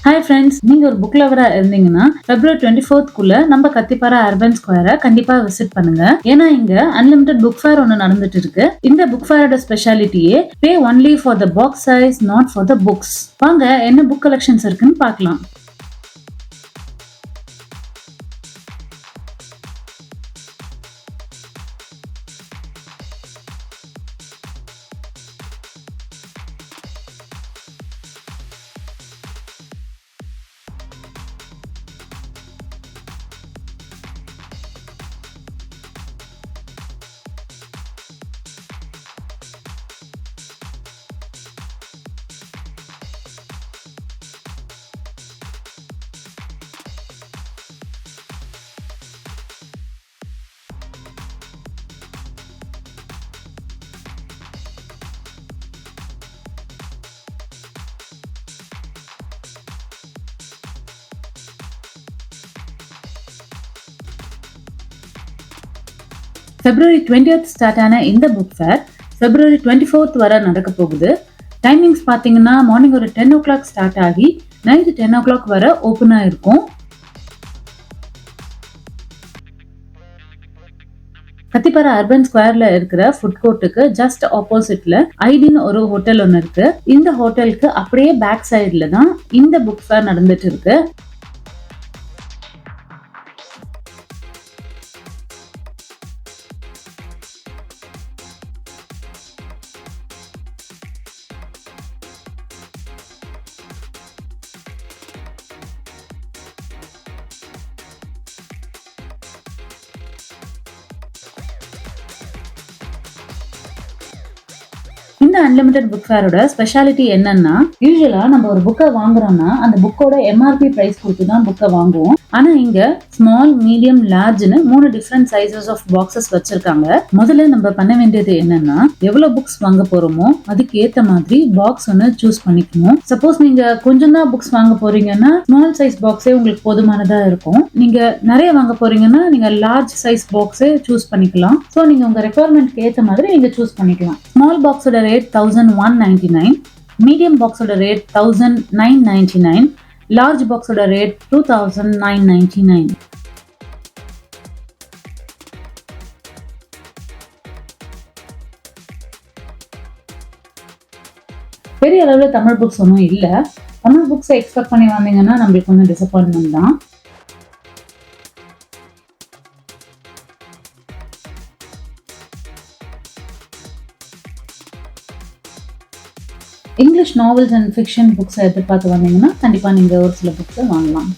Hi friends, நீங்க ஒரு book லவரா இருந்தீங்கன்னா February 24th நம்ம கத்திப்பாரா அர்பன் ஸ்கொயரை கண்டிப்பா விசிட் பண்ணுங்க. ஏன்னா இங்க அன்லிமிட்டட் புக் ஃபேர் ஒன்னு நடந்துட்டு இருக்கு. இந்த புக் ஃபேரோட ஸ்பெஷாலிட்டியே pay only for the box size, not for the books. வாங்க என்ன புக் கலெக்ஷன்ஸ் இருக்குன்னு பார்க்கலாம். February 20th ஸ்டார்ட் ஆன இந்த புக் ஃபேர் February 24th வரை நடக்க போகுது. டைமிங்ஸ் பார்த்தீங்கன்னா மார்னிங் ஒரு 10 o'clock ஸ்டார்ட் ஆகி நைட் 10 o'clock வரை ஓப்பன் ஆயிருக்கும். கத்திப்பாரா அர்பன் ஸ்கொயர்ல இருக்கிற ஃபுட் கோர்ட்டுக்கு ஜஸ்ட் ஆப்போசிட்ல ஐடின்னு ஒரு ஹோட்டல் ஒன்று இருக்கு. இந்த ஹோட்டலுக்கு அப்படியே பேக் சைட்ல தான் இந்த புக் ஃபேர் நடந்துட்டு இருக்கு. இந்த அன்லிமிட்டட் புக் ஃபேரோட ஸ்பெஷாலிட்டி என்னன்னா, யூஸ்வலா நம்ம ஒரு புக்கை வாங்குறோம்னா அந்த புக்கோட எம்ஆர்பி பிரைஸ் கொடுத்து தான் புக்கை வாங்குவோம். ஆனா இங்க ஸ்மால், மீடியம், லார்ஜ்னு 3 டிஃப்ரெண்ட் சைசஸ் ஆஃப் பாக்ஸஸ் வச்சிருக்காங்க. முதல்ல நம்ம பண்ண வேண்டியது என்னன்னா, எவ்வளவு புக்ஸ் வாங்க போறோமோ அதுக்கு ஏத்த மாதிரி பாக்ஸ் ஒன்னு சூஸ் பண்ணிக்கணும். சப்போஸ் நீங்க கொஞ்சம் தான் புக்ஸ் வாங்க போறீங்கன்னா ஸ்மால் சைஸ் பாக்ஸே உங்களுக்கு போதுமானதா இருக்கும். நீங்க நிறைய வாங்க போறீங்கன்னா நீங்க லார்ஜ் சைஸ் பாக்ஸே சூஸ் பண்ணிக்கலாம். ஸோ நீங்க உங்க ரெக்குவயர்மெண்ட்க்கு ஏத்த மாதிரி நீங்க சூஸ் பண்ணிக்கலாம். ஸ்மால் பாக்ஸோட ரேட் 1199, மீடியம் பாக்ஸோட ரேட் 1999, லார்ஜ் பாக்ஸோட ரேட் 2999. பெரிய அளவுல தமிழ் புக்ஸ் ஒன்றும் இல்ல. தமிழ் புக்ஸை எக்ஸ்பெக்ட் பண்ணி வந்தீங்கன்னா நம்மளுக்கு கொஞ்சம் டிசப்பாயின்மெண்ட் தான். இங்கிலீஷ் நாவல்ஸ் அண்ட் ஃபிக்ஷன் புக்ஸை எதிர்பார்த்து வந்தீங்கன்னா கண்டிப்பா நீங்க ஒரு சில புக்ஸை வாங்கலாம்.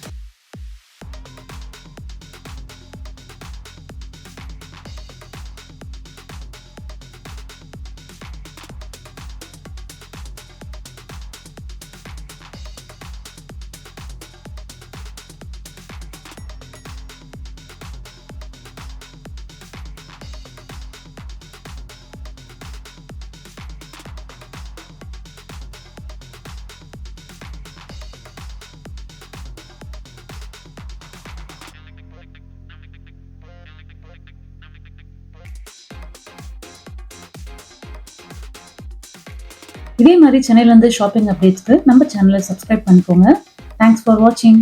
இதே மாதிரி சென்னையில இருந்து ஷாப்பிங் அப்டேட்ஸ்க்கு நம்ம சேனலை சப்ஸ்கிரைப் பண்ணிக்கோங்க. தேங்க்ஸ் ஃபார் வாட்சிங்.